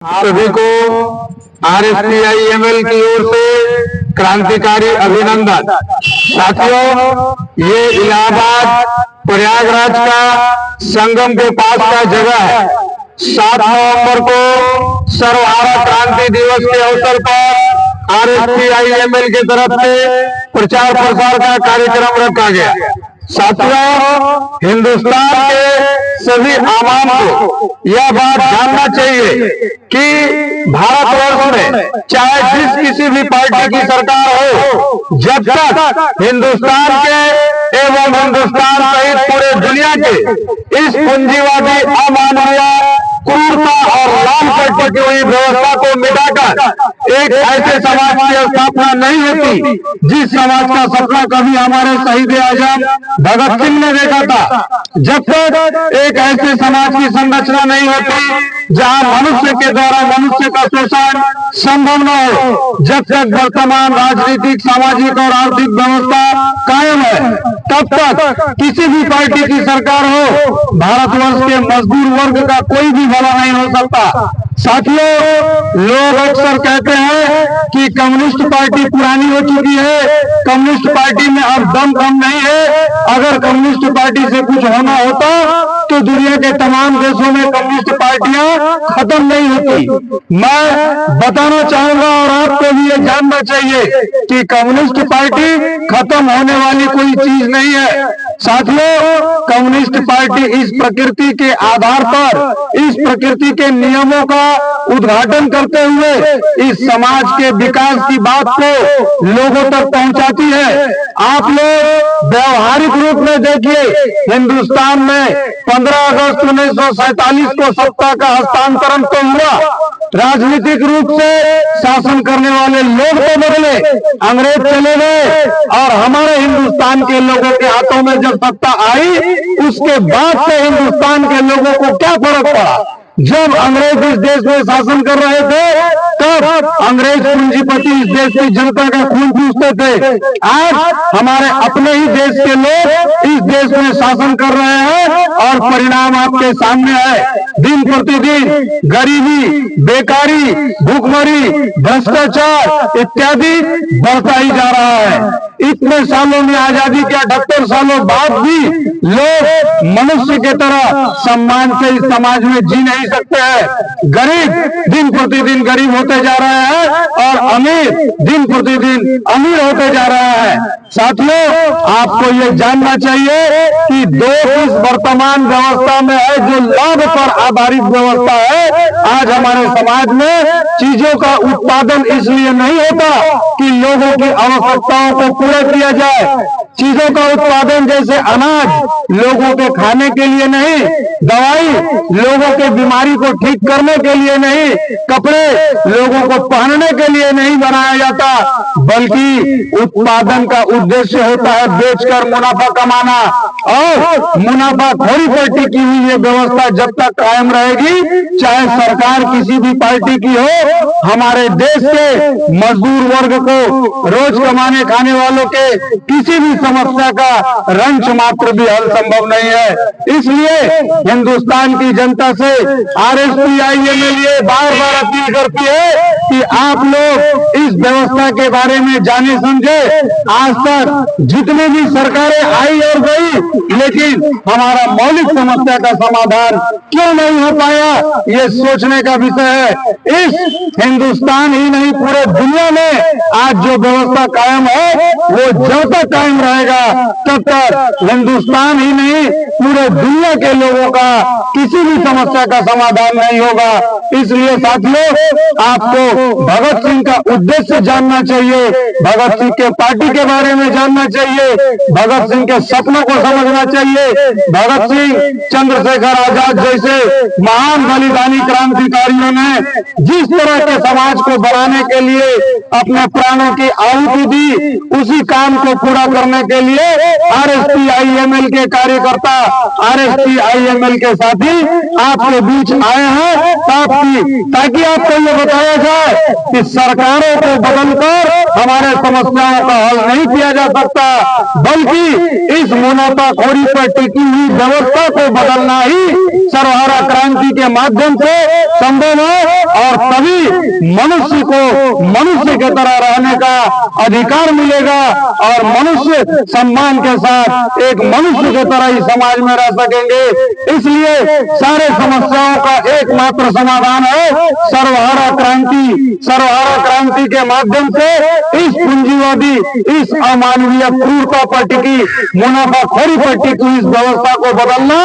आप सभी को RSPIML की ओर से क्रांतिकारी अभिनंदन। साथियों, ये इलाहाबाद प्रयागराज का संगम के पास का जगह है। 7 नवंबर को सर्व भारत क्रांति दिवस के अवसर पर RSPIML की तरफ से प्रचार प्रसार का कार्यक्रम रखा गया। साथियों, हिंदुस्तान के सभी आवाम को यह बात जानना चाहिए कि भारतवर्ष में चाहे जिस किसी भी पार्टी की सरकार हो, जब तक हिंदुस्तान के एवं हिंदुस्तान सहित पूरे दुनिया के इस पूंजीवादी अमानवीय क्रूरता और लाल पट्टी की हुई व्यवस्था को मिटाकर एक ऐसे समाज की स्थापना नहीं होती जिस समाज का सपना कभी हमारे शहीद आजम भगत सिंह ने देखा था। जब तक एक ऐसे समाज की संरचना नहीं होती जहां मनुष्य के द्वारा मनुष्य का शोषण संभव न हो, जब तक वर्तमान राजनीतिक, सामाजिक और आर्थिक व्यवस्था कायम है, तब तक किसी भी पार्टी की सरकार हो, भारतवर्ष के मजदूर वर्ग का कोई भी भला नहीं हो सकता। साथियों, लोग अक्सर कहते हैं कि कम्युनिस्ट पार्टी पुरानी हो चुकी है, कम्युनिस्ट पार्टी में अब दम कम नहीं है। अगर कम्युनिस्ट पार्टी से कुछ होना होता तो दुनिया के तमाम देशों में कम्युनिस्ट पार्टियां खत्म नहीं होती। मैं बताना चाहूंगा और आपको भी ये जानना चाहिए कि कम्युनिस्ट पार्टी खत्म होने वाली कोई चीज नहीं है। साथियों, कम्युनिस्ट पार्टी इस प्रकृति के आधार पर, इस प्रकृति के नियमों का उद्घाटन करते हुए इस समाज के विकास की बात को लोगों तक पहुंचाती है। आप लोग व्यवहारिक रूप में देखिए, हिंदुस्तान में 15 अगस्त 1947 को सत्ता का हस्तांतरण तो हुआ, राजनीतिक रूप से शासन करने वाले लोग तो बदले, अंग्रेज चले गए और हमारे हिंदुस्तान के लोगों के हाथों में जब सत्ता आई, उसके बाद से हिंदुस्तान के लोगों को क्या फर्क पड़ा। जब अंग्रेज इस देश में शासन कर रहे थे, तब अंग्रेज पूंजीपति इस देश की जनता का खून चूसते थे। आज हमारे अपने ही देश के लोग इस देश में शासन कर रहे हैं और परिणाम आपके सामने है। दिन प्रतिदिन गरीबी, बेकारी, भूखमरी, भ्रष्टाचार इत्यादि बढ़ता ही जा रहा है। इतने सालों में, आजादी के 78 सालों बाद भी लोग मनुष्य की तरह सम्मान से इस समाज में जी नहीं सकते हैं। गरीब दिन प्रतिदिन गरीब होते जा रहे हैं और अमीर दिन प्रतिदिन अमीर होते जा रहा है। साथियों, आपको ये जानना चाहिए कि देश इस वर्तमान व्यवस्था में है जो लाभ पर आधारित व्यवस्था है। आज हमारे समाज में चीजों का उत्पादन इसलिए नहीं होता कि लोगों की आवश्यकताओं को पूरा किया जाए। चीजों का उत्पादन जैसे अनाज लोगों के खाने के लिए नहीं, दवाई लोगों के बीमारी को ठीक करने के लिए नहीं, कपड़े लोगों को पहनने के लिए नहीं बनाया जाता, बल्कि उत्पादन का उद्देश्य होता है बेचकर मुनाफा कमाना। और मुनाफाखोरी पट्टी की हुई ये व्यवस्था जब तक कायम रहेगी, चाहे सरकार किसी भी पार्टी की हो, हमारे देश के मजदूर वर्ग को, रोज कमाने खाने वालों के किसी भी समस्या का रंच मात्र भी हल संभव नहीं है। इसलिए हिंदुस्तान की जनता से RSPIML ये बार बार अपील करती है कि आप लोग इस व्यवस्था के बारे में जाने समझे। आज तक जितनी भी सरकारें आई और गई, लेकिन हमारा मौलिक समस्या का समाधान क्यों नहीं हो पाया, ये सोचने का विषय है। इस हिंदुस्तान ही नहीं, पूरे दुनिया में आज जो व्यवस्था कायम है वो जब तक कायम रहेगा तब तक हिंदुस्तान ही नहीं, पूरे दुनिया के लोगों का किसी भी समस्या का समाधान नहीं होगा। इसलिए साथियों, आपको भगत सिंह का उद्देश्य जानना चाहिए, भगत सिंह के पार्टी के बारे में जानना चाहिए, भगत सिंह के सपनों को समझना चाहिए। भगत सिंह, चंद्रशेखर आजाद जैसे महान बलिदानी क्रांतिकारियों ने जिस तरह के समाज को बनाने के लिए अपने प्राणों की आहुति दी, उसी काम को पूरा करने के लिए RSPIML के कार्यकर्ता, RSPIML के साथी आपके बीच आए हैं ताकि आप भारत को ये बताया जाए कि सरकारों को बदलकर हमारे समस्याओं का हल नहीं किया जा सकता, बल्कि इस मुनाफाखोरी पर टिकी हुई व्यवस्था को बदलना ही सर्वहारा क्रांति के माध्यम से संभव है। और तभी मनुष्य को मनुष्य की तरह रहने का अधिकार मिलेगा और मनुष्य सम्मान के साथ एक मनुष्य की तरह ही समाज में रह सकेंगे। इसलिए सारे समस्याओं का एकमात्र समाधान है सर्वहारा क्रांति। सर्वहारा क्रांति के माध्यम से इस पूंजीवादी, इस अमानवीय क्रूरता पर टिकी, मुनाफाखोरी पर टिकी इस व्यवस्था को बदलना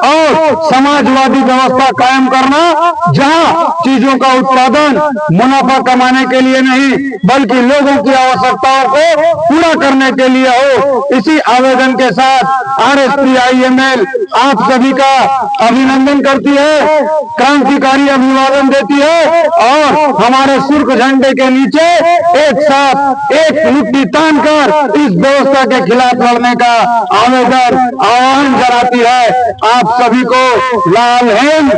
और समाजवादी व्यवस्था कायम करना, जहां चीजों का उत्पादन मुनाफा कमाने के लिए नहीं बल्कि लोगों की आवश्यकताओं को पूरा करने के लिए हो। इसी आवेदन के साथ RSPIML आप सभी का अभिनंदन करती है, क्रांतिकारी अभिवादन देती है और हमारे सुर्ख झंडे के नीचे एक साथ एक मुट्ठी तानकर इस व्यवस्था के खिलाफ लड़ने का आवेदन आह्वान जनाती है। आप सभी को लाल हिंद।